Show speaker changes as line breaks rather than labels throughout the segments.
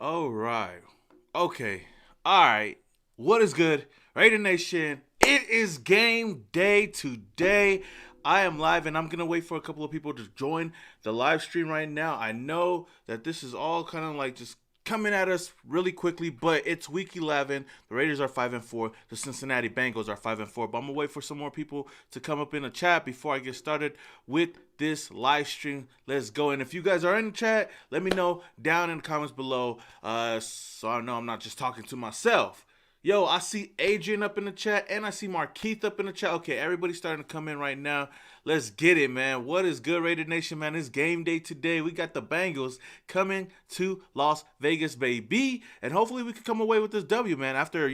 All right. Okay. All right. What is good? Raidernation. It is game day today. I am live and I'm going to wait for a couple of people to join the live stream right now. I know that this is all kind of like just coming at us really quickly, but it's week 11. The Raiders are 5-4. The Cincinnati Bengals are 5-4. But I'm going to wait for some more people to come up in the chat before I get started with this live stream. Let's go. And if you guys are in the chat, let me know down in the comments below, so I know I'm not just talking to myself. Yo, I see Adrian up in the chat, and I see Markeith up in the chat. Okay, everybody's starting to come in right now. Let's get it, man. What is good, Raider Nation, man? It's game day today. We got the Bengals coming to Las Vegas, baby. And hopefully we can come away with this W, man, after,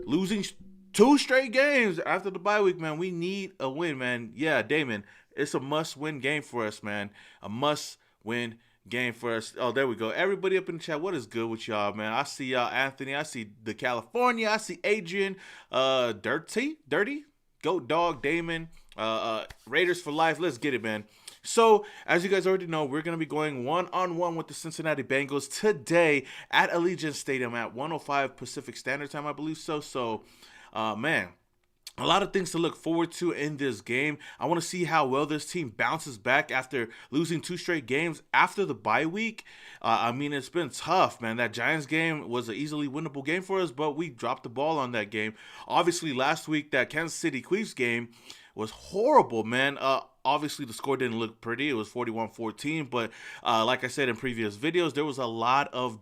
losing two straight games after the bye week, man. We need a win, man. Yeah, Damon, it's a must-win game for us, man. A must-win game for us. Oh, there we go. Everybody up in the chat, what is good with y'all, man? I see y'all, Anthony. I see the California. I see Adrian. Dirty, Goat Dog, Damon. Raiders for life. Let's get it, man. So, as you guys already know, we're going to be going one-on-one with the Cincinnati Bengals today at Allegiant Stadium at 1:05 Pacific Standard Time, I believe so. So, man, a lot of things to look forward to in this game. I want to see how well this team bounces back after losing two straight games after the bye week. It's been tough, man. That Giants game was an easily winnable game for us, but we dropped the ball on that game. Obviously, last week, that Kansas City Chiefs game was horrible, man. Obviously, the score didn't look pretty. It was 41-14, but like I said in previous videos, there was a lot of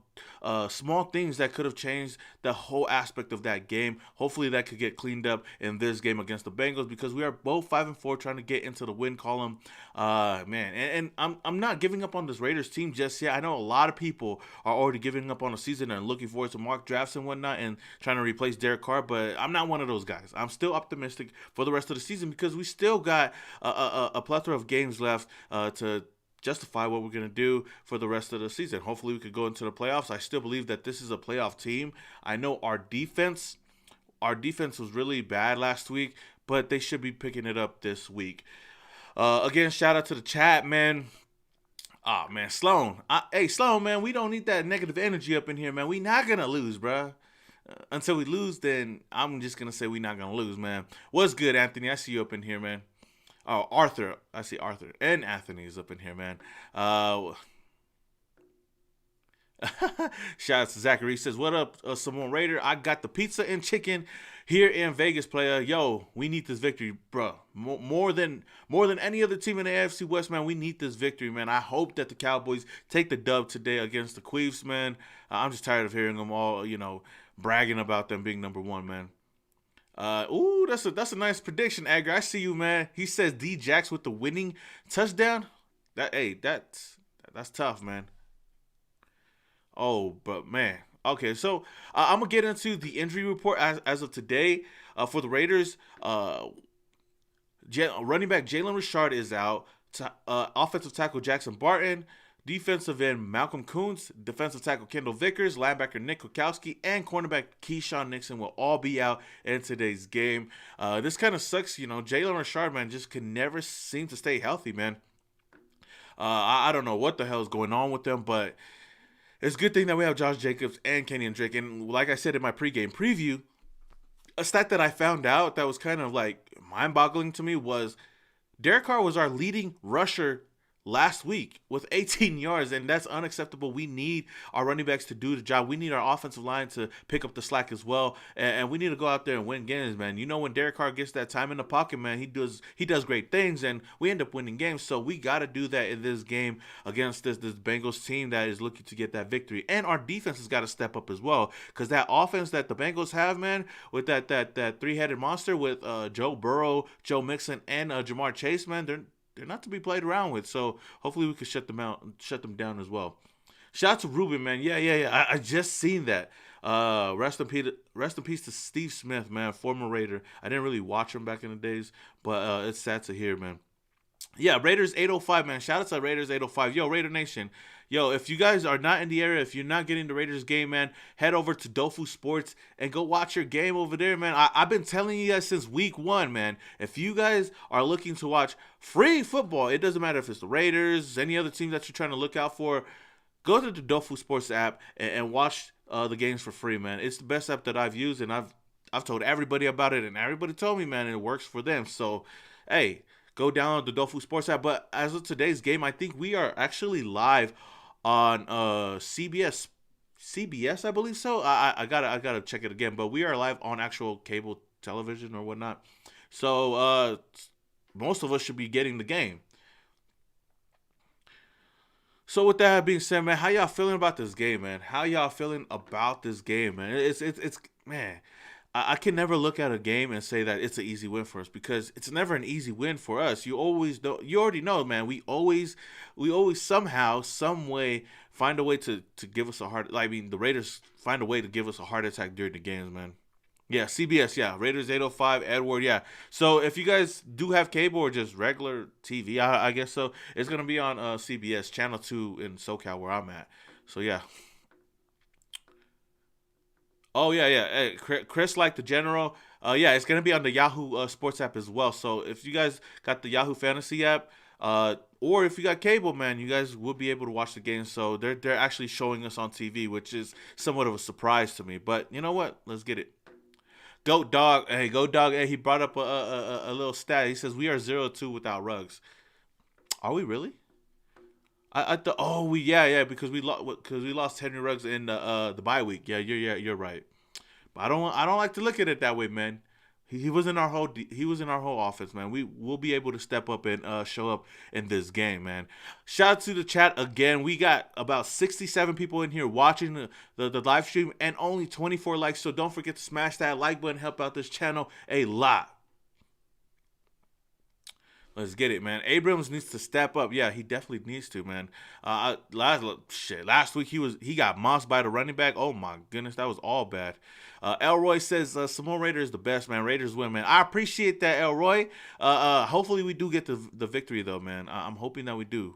small things that could have changed the whole aspect of that game. Hopefully, that could get cleaned up in this game against the Bengals because we are both 5-4 trying to get into the win column. And I'm not giving up on this Raiders team just yet. I know a lot of people are already giving up on the season and looking forward to mock drafts and whatnot and trying to replace Derek Carr, but I'm not one of those guys. I'm still optimistic for the rest of the season because we still got a plethora of games left to justify what we're going to do for the rest of the season. Hopefully we could go into the playoffs. I still believe that this is a playoff team. I know our defense was really bad last week, but they should be picking it up this week. Again, shout out to the chat, man. Oh, man, Sloan. Hey, Sloan, man, we don't need that negative energy up in here, man. We not going to lose, bruh. Until we lose, then I'm just going to say we not going to lose, man. What's good, Anthony? I see you up in here, man. Oh, Arthur. I see Arthur and Anthony is up in here, man. Shout out to Zachary. He says, what up, Simone Raider? I got the pizza and chicken here in Vegas, player. Yo, we need this victory, bro. More than any other team in the AFC West, man. We need this victory, man. I hope that the Cowboys take the dub today against the Chiefs, man. I'm just tired of hearing them all, bragging about them being number one, man. That's a nice prediction, Agger. I see you, man. He says D Jax with the winning touchdown. That's tough, man. Oh, but man. Okay, so I'm gonna get into the injury report as of today for the Raiders. Running back Jalen Richard is out. Offensive tackle Jackson Barton. Defensive end Malcolm Koonce, defensive tackle Kendall Vickers, linebacker Nick Kwiatkowski, and cornerback Keyshawn Nixon will all be out in today's game. This kind of sucks, Jalen Richard, man, just can never seem to stay healthy, man. I don't know what the hell is going on with them, but it's a good thing that we have Josh Jacobs and Kenyon Drake. And like I said in my pregame preview, a stat that I found out that was kind of like mind-boggling to me was Derek Carr was our leading rusher last week with 18 yards, and that's unacceptable. We need our running backs to do the job. We need our offensive line to pick up the slack as well, and we need to go out there and win games, man. When Derek Carr gets that time in the pocket, man, he does great things, and we end up winning games. So we got to do that in this game against this Bengals team that is looking to get that victory. And our defense has got to step up as well, because that offense that the Bengals have, man, with that three-headed monster with Joe Burrow, Joe Mixon, and Jamar Chase, man, they're not to be played around with. So hopefully we can shut them down as well. Shout out to Ruben, man. Yeah. I just seen that. Rest in peace to Steve Smith, man, former Raider. I didn't really watch him back in the days, but it's sad to hear, man. Yeah, Raiders 805, man. Shout out to Raiders 805. Yo, Raider Nation. Yo, if you guys are not in the area, if you're not getting the Raiders game, man, head over to Dofu Sports and go watch your game over there, man. I've been telling you guys since week 1, man. If you guys are looking to watch free football, it doesn't matter if it's the Raiders, any other team that you're trying to look out for, go to the Dofu Sports app and watch the games for free, man. It's the best app that I've used, and I've told everybody about it, and everybody told me, man, it works for them. So, hey, go download the Dofu Sports app. But as of today's game, I think we are actually live on CBS, I believe so. I gotta check it again, but we are live on actual cable television or whatnot. So most of us should be getting the game. So with that being said, man, how y'all feeling about this game, man? How y'all feeling about this game, man? It's man. I can never look at a game and say that it's an easy win for us because it's never an easy win for us. You always know, you already know, man. We always somehow, some way find a way to give us a heart. I mean, the Raiders find a way to give us a heart attack during the games, man. Yeah, CBS, yeah, Raiders 805, Edward, yeah. So if you guys do have cable or just regular TV, I guess so, it's gonna be on CBS Channel 2 in SoCal where I'm at. So yeah. Oh yeah, yeah. Hey, Chris, like the general. Yeah, it's gonna be on the Yahoo Sports app as well. So if you guys got the Yahoo Fantasy app, or if you got cable, man, you guys will be able to watch the game. So they're actually showing us on TV, which is somewhat of a surprise to me. But you know what? Let's get it. Goat dog, hey, goat dog. Hey, he brought up a little stat. He says we are 0-2 without rugs. Are we really? I thought. Oh, we yeah because we lost Henry Ruggs in the bye week. You're right. But I don't like to look at it that way, man. He was in our he was in our whole offense, man. We will be able to step up and show up in this game, man. Shout out to the chat again. We got about 67 people in here watching the live stream and only 24 likes. So don't forget to smash that like button. Help out this channel a lot. Let's get it, man. Abrams needs to step up. Yeah, he definitely needs to, man. Last week he got mossed by the running back. Oh my goodness, that was all bad. Elroy says Simone Raider is the best, man. Raiders win, man. I appreciate that, Elroy. Hopefully we do get the victory though, man. I'm hoping that we do.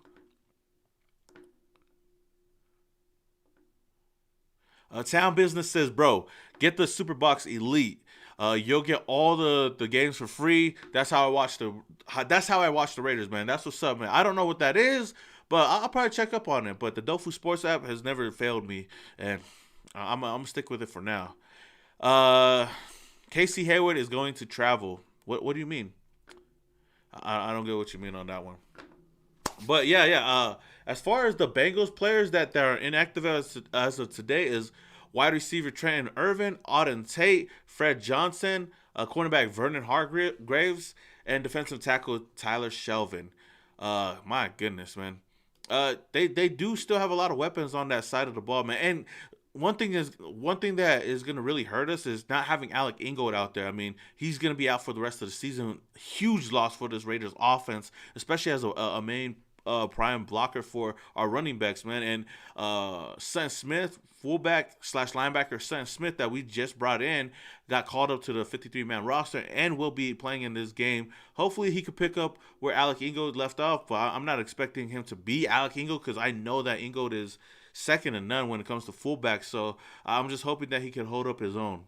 Town Business says, bro, get the Superbox Elite. You'll get all the games for free. That's how I watch the Raiders, man. That's what's up, man. I don't know what that is, but I'll probably check up on it. But the Dofu Sports app has never failed me, and I'm gonna stick with it for now. Uh, Casey Hayward is going to travel. What do you mean? I don't get what you mean on that one. But yeah. As far as the Bengals players that are inactive as of today is wide receiver Trenton Irvin, Auden Tate, Fred Johnson, cornerback Vernon Hargraves, and defensive tackle Tyler Shelvin. My goodness, man. They do still have a lot of weapons on that side of the ball, man. And one thing that is gonna really hurt us is not having Alec Ingold out there. I mean, he's gonna be out for the rest of the season. Huge loss for this Raiders offense, especially as a main prime blocker for our running backs, man. And Sutton Smith, fullback slash linebacker Sutton Smith that we just brought in, got called up to the 53-man roster and will be playing in this game. Hopefully he could pick up where Alec Ingold left off, but I'm not expecting him to be Alec Ingold because I know that Ingold is second to none when it comes to fullback. So I'm just hoping that he can hold up his own.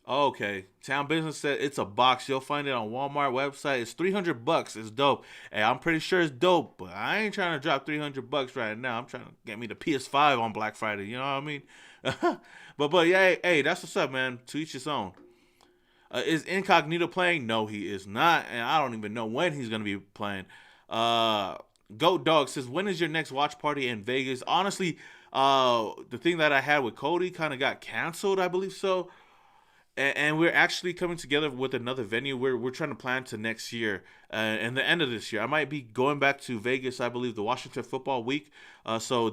Okay, Town Business said it's a box. You'll find it on Walmart website. It's $300. It's dope. Hey, I'm pretty sure it's dope, but I ain't trying to drop $300 right now. I'm trying to get me the PS5 on Black Friday. You know what I mean? but yeah, hey, that's what's up, man. To each his own. Is Incognito playing? No, he is not, and I don't even know when he's gonna be playing. Goat Dog says, when is your next watch party in Vegas? Honestly, the thing that I had with Cody kind of got canceled, I believe so. And we're actually coming together with another venue. We're trying to plan to next year and the end of this year. I might be going back to Vegas, I believe, the Washington Football Week. So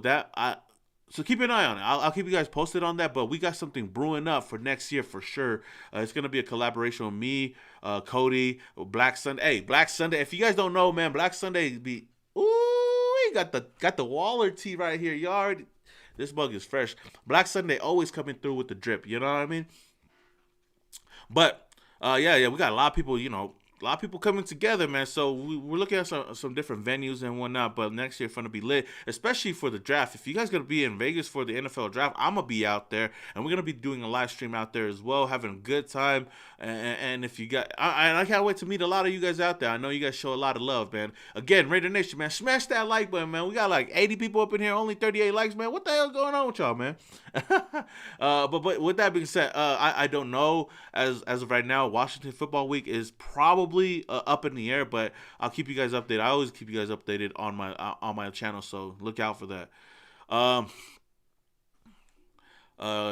keep an eye on it. I'll keep you guys posted on that. But we got something brewing up for next year for sure. It's gonna be a collaboration with me, Cody, Black Sunday. Hey, Black Sunday. If you guys don't know, man, Black Sunday be we got the Waller tee right here. This mug is fresh. Black Sunday always coming through with the drip. You know what I mean? But yeah, we got a lot of people, a lot of people coming together, man. So we're looking at some different venues and whatnot. But next year, it's gonna be lit, especially for the draft. If you guys gonna be in Vegas for the NFL draft, I'm gonna be out there, and we're gonna be doing a live stream out there as well, having a good time. And if you got, I can't wait to meet a lot of you guys out there. I know you guys show a lot of love, man. Again, Raider Nation, man, smash that like button, man. We got like 80 people up in here, only 38 likes, man. What the hell's going on with y'all, man? But with that being said, I don't know as of right now. Washington Football Week is probably up in the air, but I'll keep you guys updated. I always keep you guys updated on my channel, so look out for that. Um,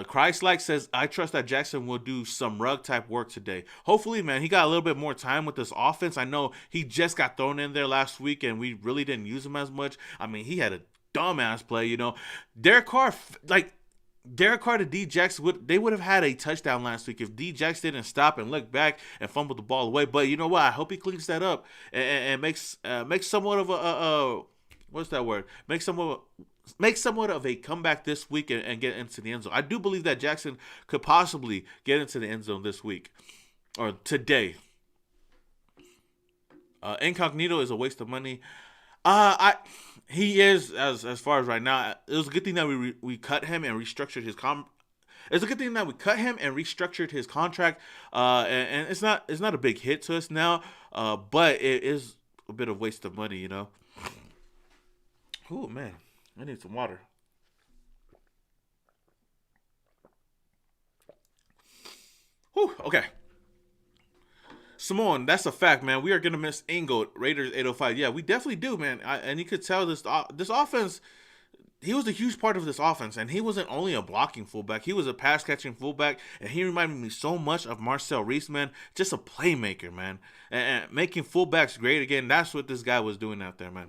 Christ-like says, I trust that Jackson will do some rug type work today. Hopefully, man, he got a little bit more time with this offense. I know he just got thrown in there last week, and we really didn't use him as much. I mean, he had a dumbass play, you know. Derek Carr to D Jackson would have had a touchdown last week if D Jackson didn't stop and look back and fumble the ball away. But you know what? I hope he cleans that up and makes somewhat of a what's that word? Make somewhat of a comeback this week and get into the end zone. I do believe that Jackson could possibly get into the end zone this week or today. Incognito is a waste of money. He is as far as right now. It was a good thing that we cut him and restructured his It's a good thing that we cut him and restructured his contract. And it's not a big hit to us now. But it is a bit of waste of money, you know. Oh man, I need some water. Whew, okay. Simone, that's a fact, man. We are gonna miss Ingold, Raiders 805. Yeah, we definitely do, man. And you could tell this offense. He was a huge part of this offense, and he wasn't only a blocking fullback. He was a pass catching fullback, and he reminded me so much of Marcel Reese, man. Just a playmaker, man, and making fullbacks great again. That's what this guy was doing out there, man.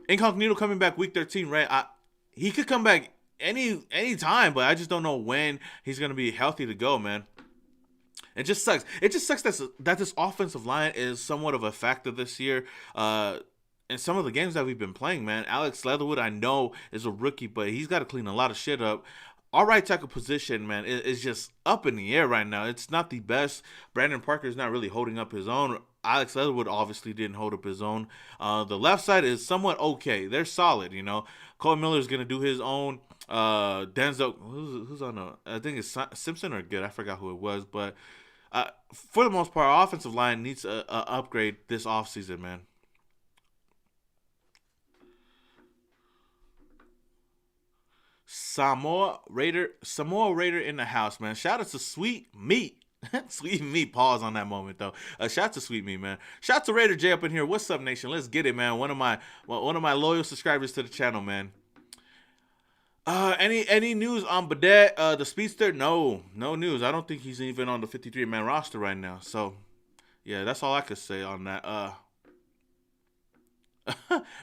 Incognito coming back week 13, right? He could come back any time, but I just don't know when he's gonna be healthy to go, man. It just sucks. It just sucks that this offensive line is somewhat of a factor this year. In some of the games that we've been playing, man, Alex Leatherwood, I know, is a rookie, but he's got to clean a lot of shit up. Our right tackle position, man, is just up in the air right now. It's not the best. Brandon Parker is not really holding up his own. Alex Leatherwood obviously didn't hold up his own. The left side is somewhat okay. They're solid, you know. Cole Miller is going to do his own. Denzel, who's on I think it's Simpson or Good. I forgot who it was, but for the most part, our offensive line needs a upgrade this offseason, man. Samoa Raider in the house, man. Shout out to Sweet Meat. Sweet Meat, pause on that moment though. Shout out to Sweet Meat, man. Shout out to Raider J up in here. What's up, nation? Let's get it, man. One of my loyal subscribers to the channel, man. Any news on Badet, the speedster? No news. I don't think he's even on the 53-man roster right now. So, yeah, that's all I could say on that.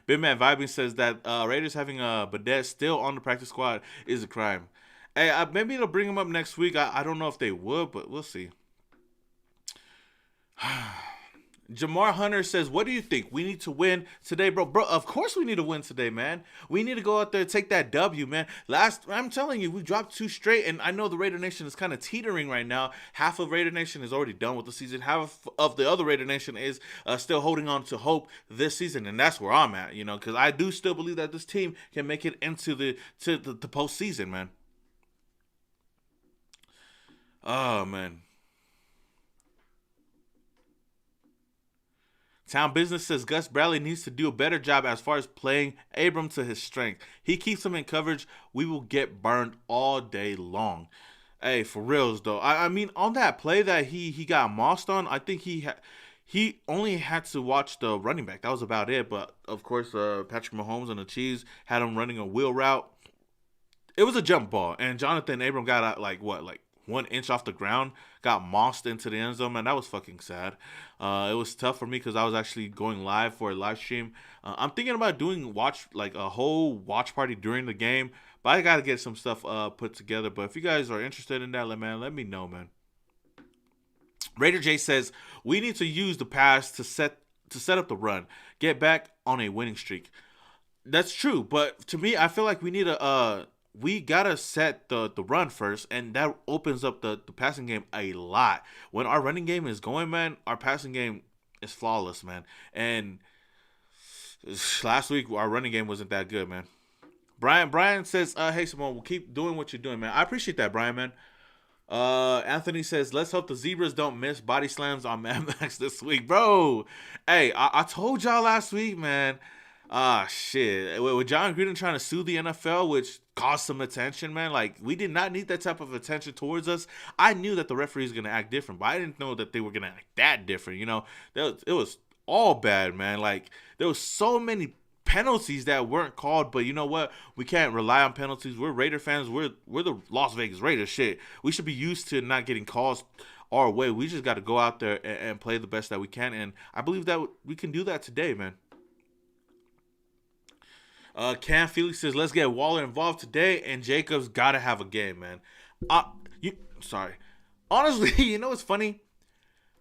Big Man Vibing says that Raiders having Badet still on the practice squad is a crime. Hey, maybe they'll bring him up next week. I don't know if they would, but we'll see. Jamar Hunter says, what do you think? We need to win today, bro. Bro, of course we need to win today, man. We need to go out there and take that W, man. I'm telling you, we dropped 2 straight, and I know the Raider Nation is kind of teetering right now. Half of Raider Nation is already done with the season. Half of the other Raider Nation is still holding on to hope this season, and that's where I'm at, you know, because I do still believe that this team can make it into the postseason, man. Oh, man. Town Business says Gus Bradley needs to do a better job as far as playing Abram to his strength. He keeps him in coverage. We will get burned all day long. Hey, for reals though. I mean, on that play that he got mossed on, I think he only had to watch the running back. That was about it. But of course, Patrick Mahomes and the Chiefs had him running a wheel route. It was a jump ball, and Jonathan Abram got out like 1 inch off the ground, got mossed into the end zone, man. That was fucking sad. It was tough for me because I was actually going live for a live stream. I'm thinking about doing a whole watch party during the game, but I got to get some stuff put together. But if you guys are interested in that, let me know, man. Raider J says, we need to use the pass to set up the run, get back on a winning streak. That's true, but to me, I feel like we need we gotta set the run first, and that opens up the passing game a lot. When our running game is going, man, our passing game is flawless, man. And last week our running game wasn't that good, man. Brian says, "Hey Simone, we'll keep doing what you're doing, man. I appreciate that, Brian, man." Anthony says, "Let's hope the Zebras don't miss body slams on Mad Max this week, bro." Hey, I told y'all last week, man. Ah, shit. With John Gruden trying to sue the NFL, which caused some attention, man. Like, we did not need that type of attention towards us. I knew that the referees were gonna act different, but I didn't know that they were gonna act that different. It was all bad, man. Like, there was so many penalties that weren't called, but you know what? We can't rely on penalties. We're Raider fans. We're the Las Vegas Raiders. Shit, we should be used to not getting calls our way. We just got to go out there and play the best that we can, and I believe that we can do that today, man. Cam Felix says, "Let's get Waller involved today, and Jacobs gotta have a game, man." Sorry. Honestly, you know what's funny?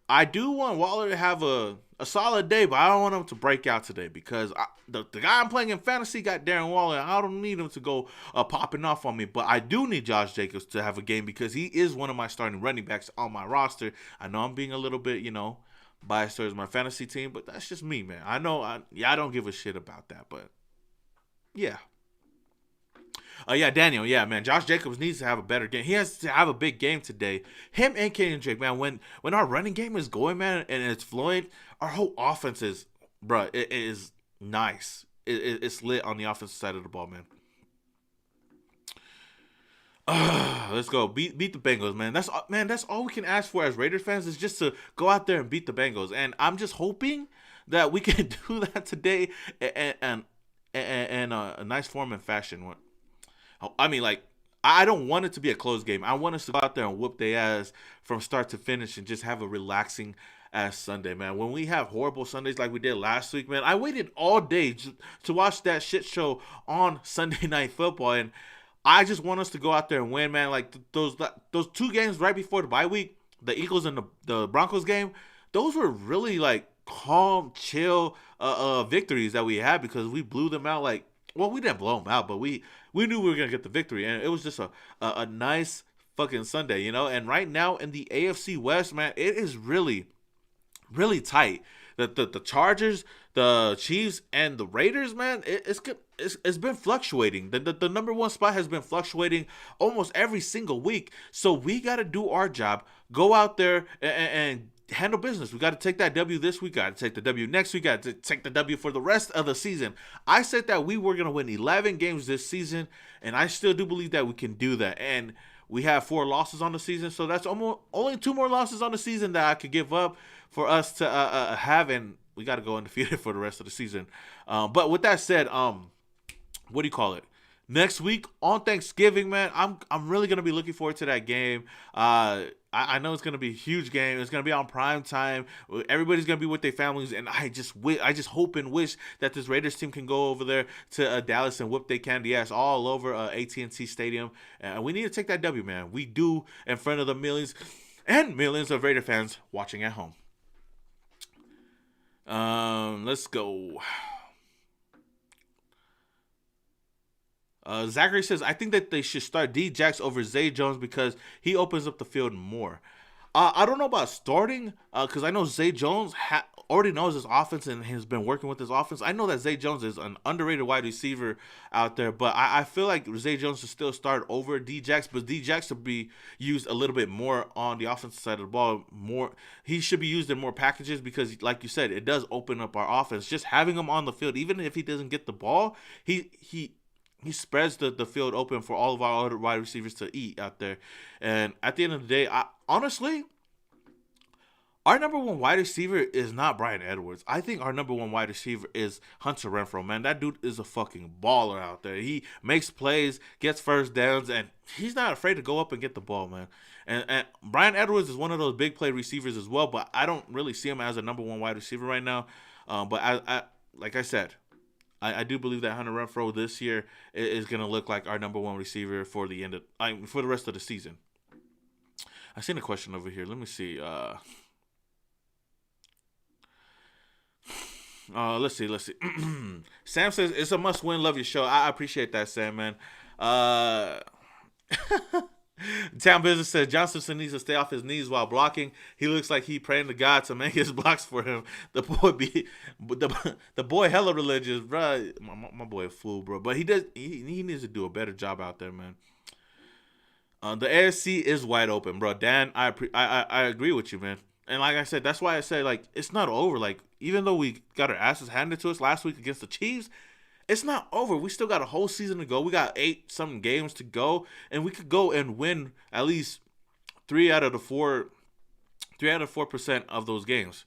I do want Waller to have a solid day, but I don't want him to break out today because the guy I'm playing in fantasy got Darren Waller. And I don't need him to go popping off on me, but I do need Josh Jacobs to have a game because he is one of my starting running backs on my roster. I know I'm being a little bit, biased towards my fantasy team, but that's just me, man. I know, I don't give a shit about that, but yeah. Yeah, Daniel. Yeah, man. Josh Jacobs needs to have a better game. He has to have a big game today. Him and Kenyon Drake, man. When our running game is going, man, and it's flowing, our whole offense is, bruh, it is nice. It's lit on the offensive side of the ball, man. Let's go beat the Bengals, man. That's all we can ask for as Raiders fans is just to go out there and beat the Bengals. And I'm just hoping that we can do that today and a nice form and fashion. I mean, like, I don't want it to be a close game. I want us to go out there and whoop their ass from start to finish and just have a relaxing ass Sunday, man. When we have horrible Sundays like we did last week, man, I waited all day to watch that shit show on Sunday Night Football, and I just want us to go out there and win, man. Like those 2 games right before the bye week, the Eagles and the Broncos game, those were really like calm, chill victories that we had because we blew them out like. Well, we didn't blow them out, but we knew we were gonna get the victory, and it was just a nice fucking Sunday, And right now in the AFC West, man, it is really, really tight. The Chargers, the Chiefs, and the Raiders, man, it's been fluctuating. The number one spot has been fluctuating almost every single week. So we got to do our job, go out there and handle business. We got to take that W this week. Got to take the W next week. Got to take the W for the rest of the season. I said that we were going to win 11 games this season, and I still do believe that we can do that. And we have 4 losses on the season, so that's almost only 2 more losses on the season that I could give up for us to have, and we got to go undefeated for the rest of the season. But with that said, what do you call it? Next week on Thanksgiving, man, I'm really gonna be looking forward to that game. I know it's gonna be a huge game. It's gonna be on prime time. Everybody's gonna be with their families, and I just hope and wish that this Raiders team can go over there to Dallas and whoop their candy ass all over AT&T Stadium. And we need to take that W, man. We do in front of the millions and millions of Raider fans watching at home. Let's go. Zachary says, "I think that they should start D-Jax over Zay Jones because he opens up the field more." I don't know about starting because I know Zay Jones already knows his offense and has been working with his offense. I know that Zay Jones is an underrated wide receiver out there, but I feel like Zay Jones should still start over D-Jax, but D-Jax should be used a little bit more on the offensive side of the ball. He should be used in more packages because, like you said, it does open up our offense. Just having him on the field, even if he doesn't get the ball, he spreads the field open for all of our other wide receivers to eat out there. And at the end of the day, honestly, our number one wide receiver is not Bryan Edwards. I think our number one wide receiver is Hunter Renfrow, man. That dude is a fucking baller out there. He makes plays, gets first downs, and he's not afraid to go up and get the ball, man. And Bryan Edwards is one of those big play receivers as well, but I don't really see him as a number one wide receiver right now. But I like I said, I do believe that Hunter Renfrow this year is going to look like our number one receiver for the for the rest of the season. I seen a question over here. Let me see. Let's see. Sam says it's a must-win. Love your show. I appreciate that, Sam, man. Uh, Town Business says John Simpson needs to stay off his knees while blocking. He looks like he praying to God to make his blocks for him. The boy hella religious, bro. My boy a fool, bro. But he needs to do a better job out there, man. The AFC is wide open, bro. Dan, I agree with you, man. And like I said, that's why I say like it's not over. Like even though we got our asses handed to us last week against the Chiefs, it's not over. We still got a whole season to go. We got 8 something games to go, and we could go and win at least 3 out of 4% of those games.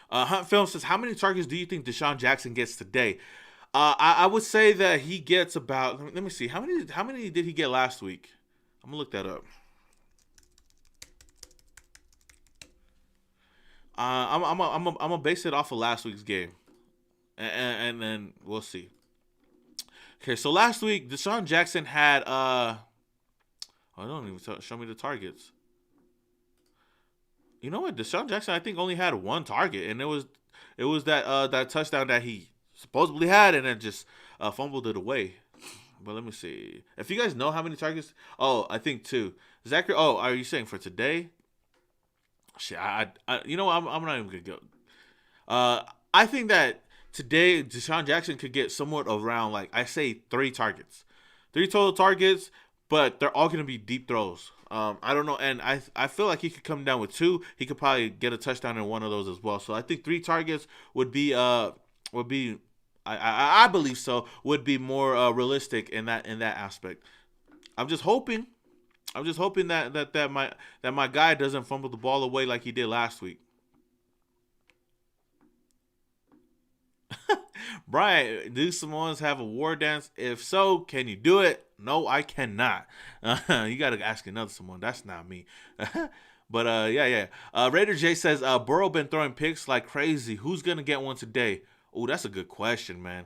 Hunt Film says, how many targets do you think Deshaun Jackson gets today? I would say that he gets about. Let me see. How many did he get last week? I'm gonna look that up. I'm gonna base it off of last week's game, and then we'll see. Okay, so last week Deshaun Jackson had I don't even show me the targets. You know what? Deshaun Jackson I think only had one target, and it was that touchdown that he supposedly had, and then just fumbled it away. But let me see. If you guys know how many targets, I think 2. Zachary, are you saying for today? Shit, you know what? I'm not even gonna go. I think that today Deshaun Jackson could get somewhat around like I say 3 targets, 3 total targets, but they're all gonna be deep throws. I don't know, and I feel like he could come down with 2. He could probably get a touchdown in one of those as well. So I think 3 targets would be I believe so would be more realistic in that aspect. I'm just hoping. I'm just hoping that my guy doesn't fumble the ball away like he did last week. Brian, do Samoans have a war dance? If so, can you do it? No, I cannot. You got to ask another Samoan. That's not me. But yeah. Raider J says Burrow been throwing picks like crazy. Who's gonna get one today? Oh, that's a good question, man.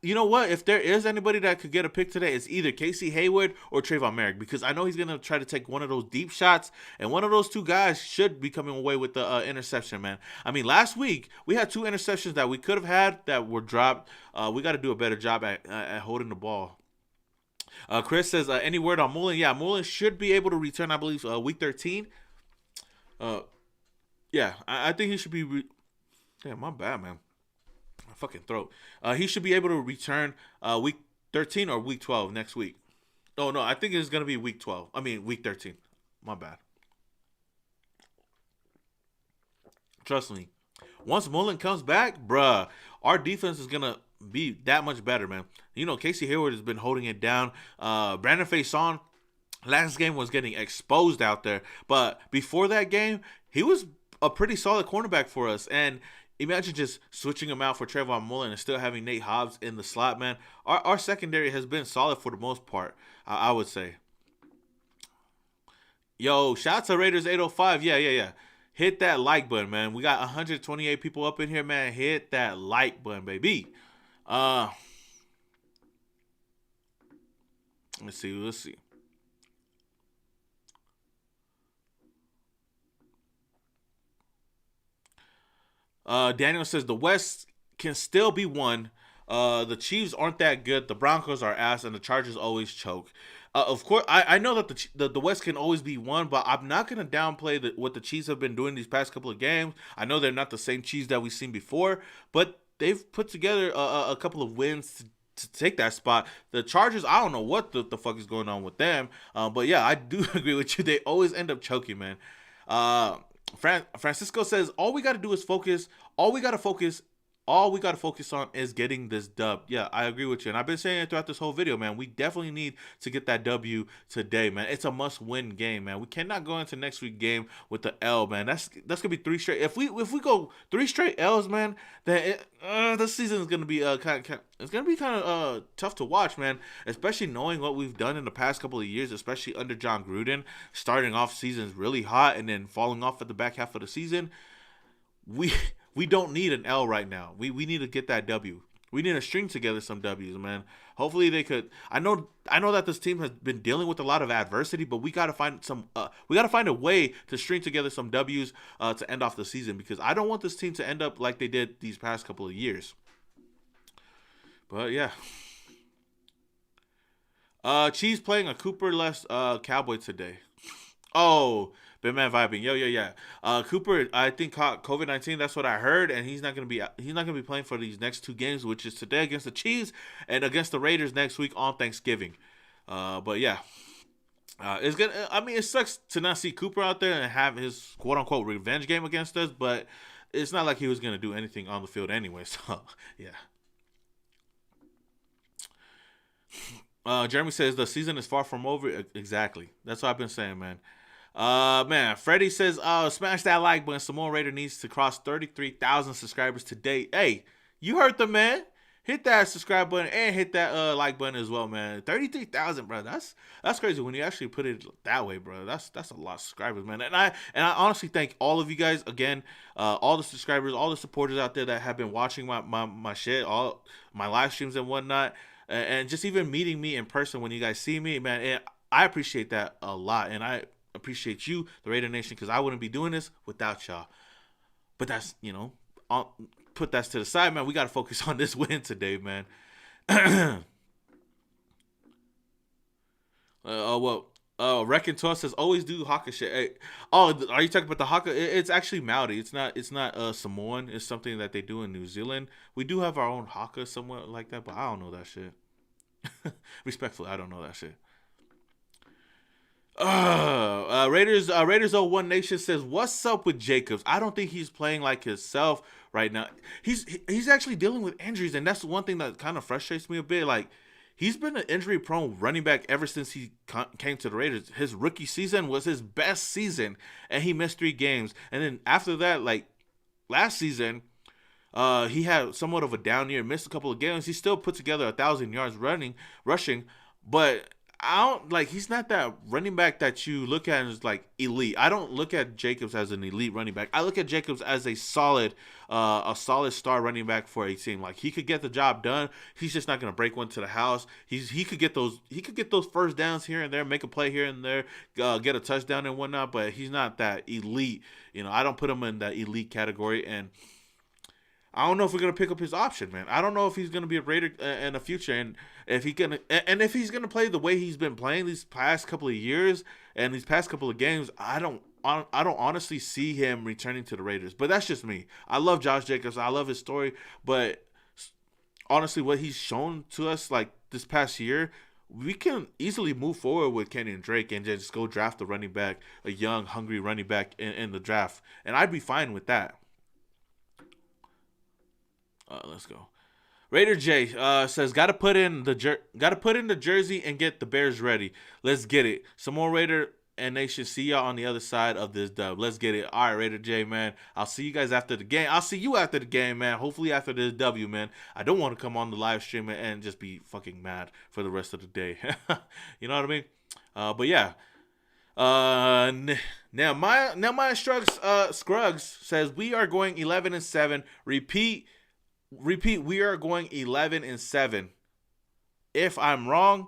You know what? If there is anybody that could get a pick today, it's either Casey Hayward or Trayvon Merrick, because I know he's gonna try to take one of those deep shots, and one of those 2 guys should be coming away with the interception, man. I mean, last week we had 2 interceptions that we could have had that were dropped. We got to do a better job at holding the ball. Chris says, any word on Mullen? Yeah, Mullen should be able to return, I believe, week 13. Yeah, I think he should be. Damn, my bad, man. My fucking throat. He should be able to return week 13 or week 12 next week. Oh, no, I think it's going to be week 12. I mean, week 13. My bad. Trust me. Once Mullen comes back, bruh, our defense is going to be that much better, man. You know, Casey Hayward has been holding it down. Brandon Faison, last game was getting exposed out there. But before that game, he was a pretty solid cornerback for us. And imagine just switching him out for Trayvon Mullen and still having Nate Hobbs in the slot, man. Our secondary has been solid for the most part, I would say. Yo, shout out to Raiders 805. Yeah. Hit that like button, man. We got 128 people up in here, man. Hit that like button, baby. Let's see. Daniel says the West can still be won. The Chiefs aren't that good. The Broncos are ass, and the Chargers always choke. Of course, I know that the West can always be won, but I'm not going to downplay what the Chiefs have been doing these past couple of games. I know they're not the same Chiefs that we've seen before, but they've put together a couple of wins to take that spot. The Chargers, I don't know what the fuck is going on with them, but yeah, I do agree with you. They always end up choking, man. Francisco says all we got to do is focus. All we got to focus on is getting this dub. Yeah, I agree with you. And I've been saying it throughout this whole video, man. We definitely need to get that W today, man. It's a must-win game, man. We cannot go into next week's game with the L, man. That's gonna be 3 straight. If we go 3 straight L's, man, then this season is gonna be kind of tough to watch, man. Especially knowing what we've done in the past couple of years, especially under John Gruden, starting off seasons really hot and then falling off at the back half of the season. We don't need an L right now. We need to get that W. We need to string together some W's, man. Hopefully they could. I know that this team has been dealing with a lot of adversity, but we gotta find a way to string together some W's to end off the season, because I don't want this team to end up like they did these past couple of years. But yeah. Chiefs playing a Cooper less Cowboy today. Oh, Big Man vibing. Yo, yeah. Cooper, I think caught COVID-19. That's what I heard, and he's not gonna be playing for these next two games, which is today against the Chiefs and against the Raiders next week on Thanksgiving. But yeah, it's gonna. I mean, it sucks to not see Cooper out there and have his quote unquote revenge game against us, but it's not like he was gonna do anything on the field anyway. So yeah. Jeremy says the season is far from over. Exactly. That's what I've been saying, man. Man, Freddie says, smash that like button. Samoa Raider needs to cross 33,000 subscribers today. Hey, you heard the man. Hit that subscribe button and hit that like button as well, man. 33,000, bro. That's crazy when you actually put it that way, bro. That's a lot of subscribers, man. And I honestly thank all of you guys again, all the subscribers, all the supporters out there that have been watching my shit, all my live streams and whatnot, and just even meeting me in person when you guys see me, man. I appreciate that a lot, and I appreciate you, the Raider Nation, because I wouldn't be doing this without y'all. But that's, put that to the side, man. We got to focus on this win today, man. Reckon to us says always do Haka shit. Hey, are you talking about the Haka? It's actually Maori. It's not Samoan. It's something that they do in New Zealand. We do have our own Haka somewhat like that, but I don't know that shit. Respectfully, I don't know that shit. Raiders 01 Nation says, what's up with Jacobs? I don't think he's playing like himself right now. He's actually dealing with injuries, and that's the one thing that kind of frustrates me a bit. Like, he's been an injury prone running back ever since he came to the Raiders. His rookie season was his best season, and he missed 3 games. And then after that, like last season, he had somewhat of a down year, missed a couple of games. He still put together 1,000 yards rushing, but he's not that running back that you look at as like elite. I don't look at Jacobs as an elite running back. I look at Jacobs as a solid star running back for a team. Like, he could get the job done. He's just not gonna break one to the house. He could get those first downs here and there, make a play here and there, get a touchdown and whatnot. But he's not that elite. I don't put him in that elite category, and I don't know if we're gonna pick up his option, man. I don't know if he's gonna be a Raider in the future, and if he's gonna play the way he's been playing these past couple of years and these past couple of games. I don't honestly see him returning to the Raiders. But that's just me. I love Josh Jacobs. I love his story, but honestly, what he's shown to us like this past year, we can easily move forward with Kenyon Drake and just go draft a running back, a young, hungry running back in the draft, and I'd be fine with that. Let's go. Raider J says, gotta put in the jersey and get the Bears ready. Let's get it. Some more Raider and Nation. See y'all on the other side of this dub. Let's get it. All right, Raider J, man. I'll see you guys after the game. I'll see you after the game, man. Hopefully after this W, man. I don't want to come on the live stream and just be fucking mad for the rest of the day. You know what I mean? But yeah. Now my Scruggs says we are going 11-7. Repeat, we are going 11-7. If I'm wrong,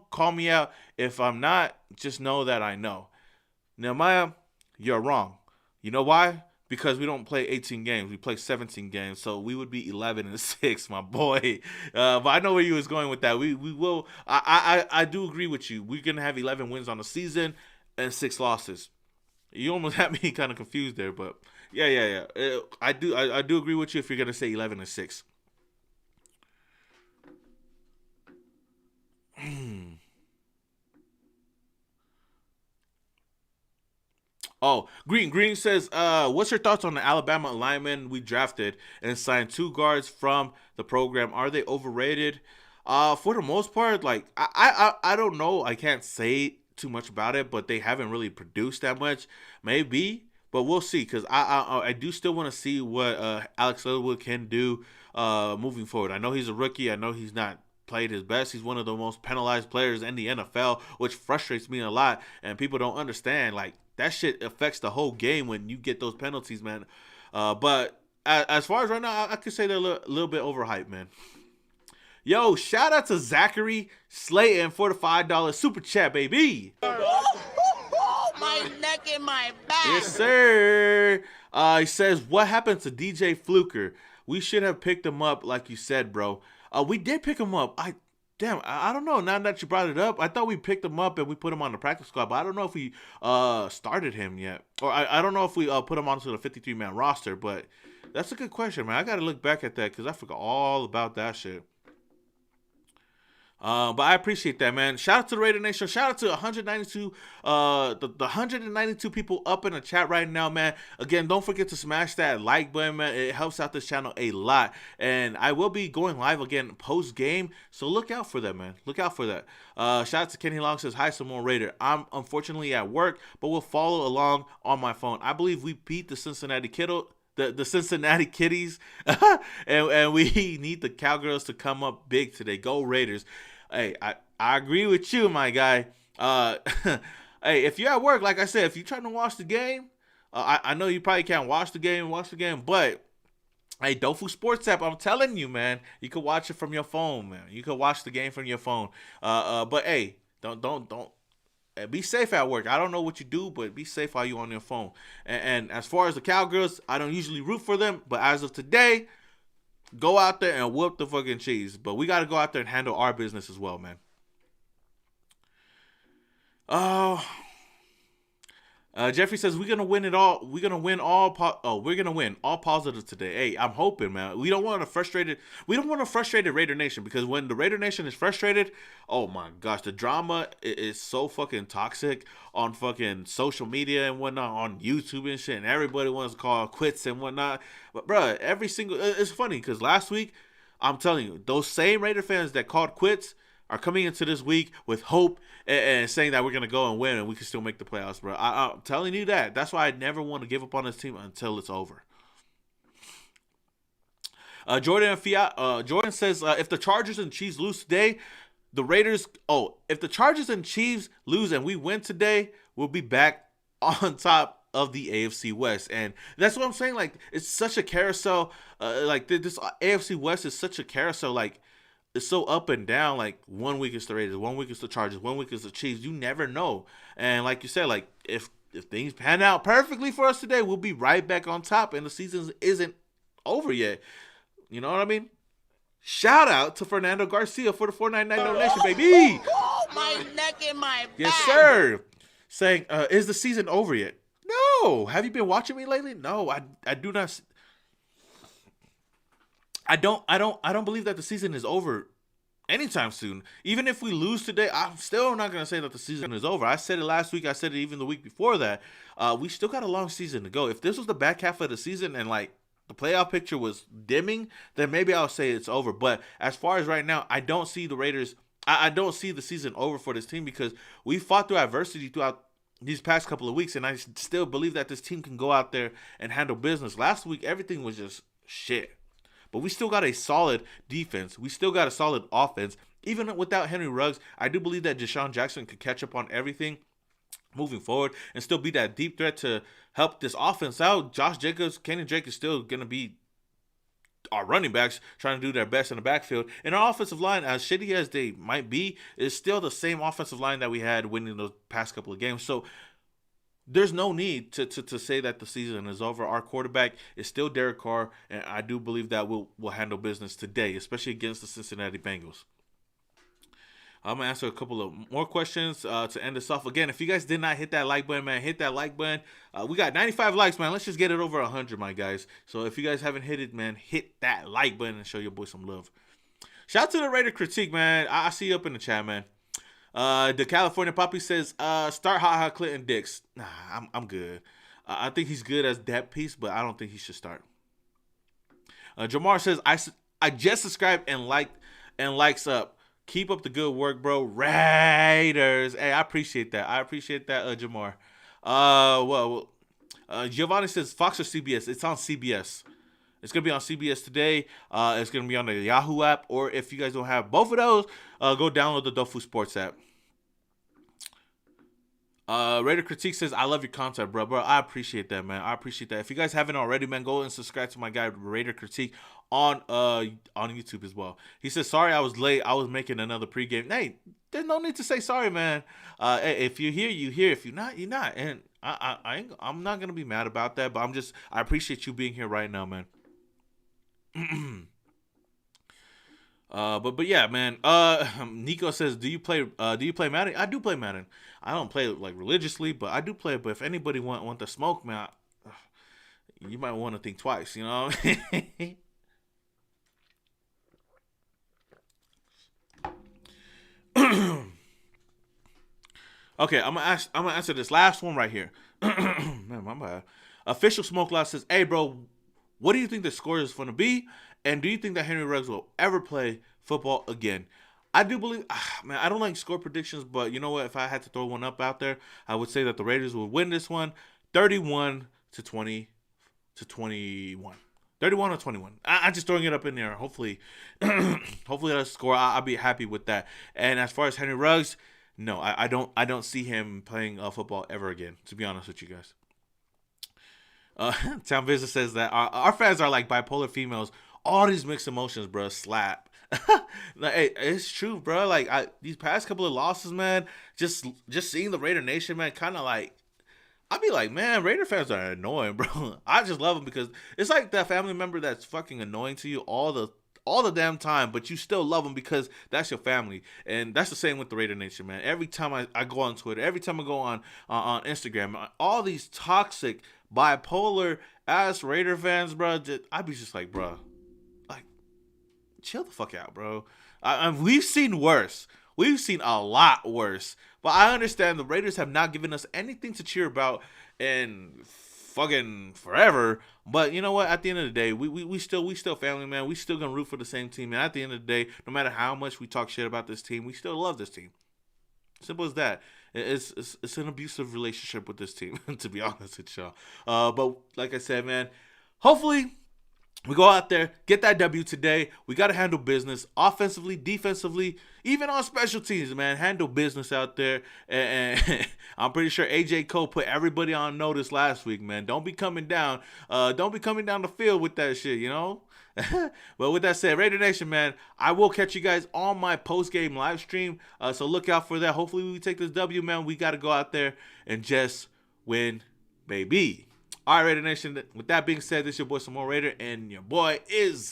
call me out. If I'm not, just know that I know. Nehemiah, you're wrong. You know why? Because we don't play 18 games. We play 17 games. So we would be 11-6, my boy. But I know where you was going with that. We will. I do agree with you. We're going to have 11 wins on the season and 6 losses. You almost had me kind of confused there, but yeah. I do agree with you if you're gonna say 11-6. Oh, Green says, what's your thoughts on the Alabama linemen we drafted and signed 2 guards from the program? Are they overrated? For the most part, like I don't know. I can't say too much about it, but they haven't really produced that much. Maybe, but we'll see. Because I do still want to see what Alex Leatherwood can do moving forward. I know he's a rookie. I know he's not played his best. He's one of the most penalized players in the NFL, which frustrates me a lot. And people don't understand. Like, that shit affects the whole game when you get those penalties, man. But as far as right now, I could say they're a little bit overhyped, man. Yo, shout out to Zachary Slayton for the $5 super chat, baby.
My neck and my back.
Yes, sir. He says, what happened to DJ Fluker? we should have picked him up, like you said, bro. We did pick him up. I don't know. Now that you brought it up, I thought we picked him up and we put him on the practice squad, but I don't know if we started him yet, or I don't know if we put him onto the 53-man roster. But that's a good question, man. I got to look back at that because I forgot all about that shit. But I appreciate that, man. Shout out to the Raider Nation. Shout out to 192, the 192 people up in the chat right now, man. Again, don't forget to smash that like button, man. It helps out this channel a lot. And I will be going live again post game, so look out for that, man. Look out for that. Shout out to Kenny Long says hi, Samoan Raider. I'm unfortunately at work, but will follow along on my phone. I believe we beat the Cincinnati Kiddo. The Cincinnati Kitties, and we need the Cowgirls to come up big today. Go Raiders. Hey, I agree with you, my guy. Hey, if you're at work, like I said, if you're trying to watch the game, I know you probably can't watch the game, but hey, Dofu Sports app, I'm telling you, man, you can watch it from your phone, man. You can watch the game from your phone. But hey, don't be safe at work. I don't know what you do, but be safe while you're on your phone. And as far as the Cowgirls, I don't usually root for them, but as of today, go out there and whoop the fucking cheese. But we got to go out there and handle our business as well, man. Jeffrey says we're gonna win it all. We're gonna win all positive today. Hey, I'm hoping, man. We don't want a frustrated Raider Nation, because when the Raider Nation is frustrated, oh my gosh, the drama is so fucking toxic on fucking social media and whatnot, on YouTube and shit, and everybody wants to call quits and whatnot. But bruh, it's funny because last week, I'm telling you, those same Raider fans that called quits are coming into this week with hope and saying that we're going to go and win and we can still make the playoffs, bro. I'm telling you that. That's why I never want to give up on this team until it's over. Jordan says, if the Chargers and Chiefs lose today, if the Chargers and Chiefs lose and we win today, we'll be back on top of the AFC West. And that's what I'm saying. Like, it's such a carousel. Like, this AFC West is such a carousel. Like, it's so up and down. Like, 1 week it's the Raiders, 1 week it's the Chargers, 1 week it's the Chiefs. You never know. And like you said, like, if things pan out perfectly for us today, we'll be right back on top, and the season isn't over yet. You know what I mean? Shout out to Fernando Garcia for the 499 donation, baby.
My neck and my back.
Yes, sir. Saying, is the season over yet? No. Have you been watching me lately? No, I do not. I don't believe that the season is over anytime soon. Even if we lose today, I'm still not going to say that the season is over. I said it last week. I said it even the week before that. We still got a long season to go. If this was the back half of the season and, like, the playoff picture was dimming, then maybe I'll say it's over. But as far as right now, I don't see the Raiders. I don't see the season over for this team, because we fought through adversity throughout these past couple of weeks, and I still believe that this team can go out there and handle business. Last week, everything was just shit. But we still got a solid defense. We still got a solid offense. Even without Henry Ruggs, I do believe that Deshaun Jackson could catch up on everything moving forward and still be that deep threat to help this offense out. Josh Jacobs, Kenny Drake is still going to be our running backs trying to do their best in the backfield. And our offensive line, as shitty as they might be, is still the same offensive line that we had winning those past couple of games. So there's no need to say that the season is over. Our quarterback is still Derek Carr, and I do believe that we'll handle business today, especially against the Cincinnati Bengals. I'm going to answer a couple of more questions to end this off. Again, if you guys did not hit that like button, man, hit that like button. We got 95 likes, man. Let's just get it over 100, my guys. So if you guys haven't hit it, man, hit that like button and show your boy some love. Shout out to the Raider Critique, man. I see you up in the chat, man. The California Poppy says, start Ha Clinton Dix. Nah, I'm good. I think he's good as that piece, but I don't think he should start. Jamar says, I just subscribed and likes up. Keep up the good work, bro. Raiders. Hey, I appreciate that. Jamar. Giovanni says, Fox or CBS? It's on CBS. It's going to be on CBS today. It's going to be on the Yahoo app. Or if you guys don't have both of those, go download the Dofu Sports app. Raider Critique says, I love your content, bro. I appreciate that, man. I appreciate that. If you guys haven't already, man, go and subscribe to my guy, Raider Critique, on YouTube as well. He says, sorry I was late. I was making another pregame. Hey, there's no need to say sorry, man. If you're here, you here. If you're not, you're not. And I'm not going to be mad about that, but I appreciate you being here right now, man. But yeah, man. Nico says, do you play Madden? I do play Madden. I don't play it like religiously, but I do play it. But if anybody want the smoke, man, you might want to think twice. You know. Okay, I'm gonna answer this last one right here. Man, my bad. Official Smoke Law says, "Hey, bro, what do you think the score is going to be? And do you think that Henry Ruggs will ever play football again?" I do believe, man, I don't like score predictions, but you know what? If I had to throw one up out there, I would say that the Raiders will win this one, 31 to 20 to 21. 31 to 21. I'm just throwing it up in there. Hopefully, hopefully that score. I'll be happy with that. And as far as Henry Ruggs, no, I don't see him playing football ever again. To be honest with you guys. Town Visit says that our fans are like bipolar females. All these mixed emotions, bro. Slap. Like, hey, it's true, bro. Like these past couple of losses, man. Just seeing the Raider Nation, man. Kind of like I'd be like, man, Raider fans are annoying, bro. I just love them because it's like that family member that's fucking annoying to you all the damn time, but you still love them because that's your family. And that's the same with the Raider Nation, man. Every time I go on Twitter, every time I go on Instagram, all these toxic, bipolar ass Raider fans, bro, I'd be just like, bro, like, chill the fuck out, bro. We've seen worse. We've seen a lot worse. But I understand the Raiders have not given us anything to cheer about in fucking forever. But you know what? At the end of the day, we still family, man. We still gonna root for the same team. And at the end of the day, no matter how much we talk shit about this team, we still love this team. Simple as that. It's an abusive relationship with this team, to be honest with y'all. But like I said, man, hopefully we go out there, get that W today. We got to handle business offensively, defensively, even on special teams, man. Handle business out there. And I'm pretty sure AJ Cole put everybody on notice last week, man. Don't be coming down. Don't be coming down the field with that shit, you know? But with that said, Raider Nation, man, I will catch you guys on my post-game live stream. So look out for that. Hopefully we take this W, man. We got to go out there and just win, baby. All right, Raider Nation. With that being said, this is your boy Samoa Raider, and your boy is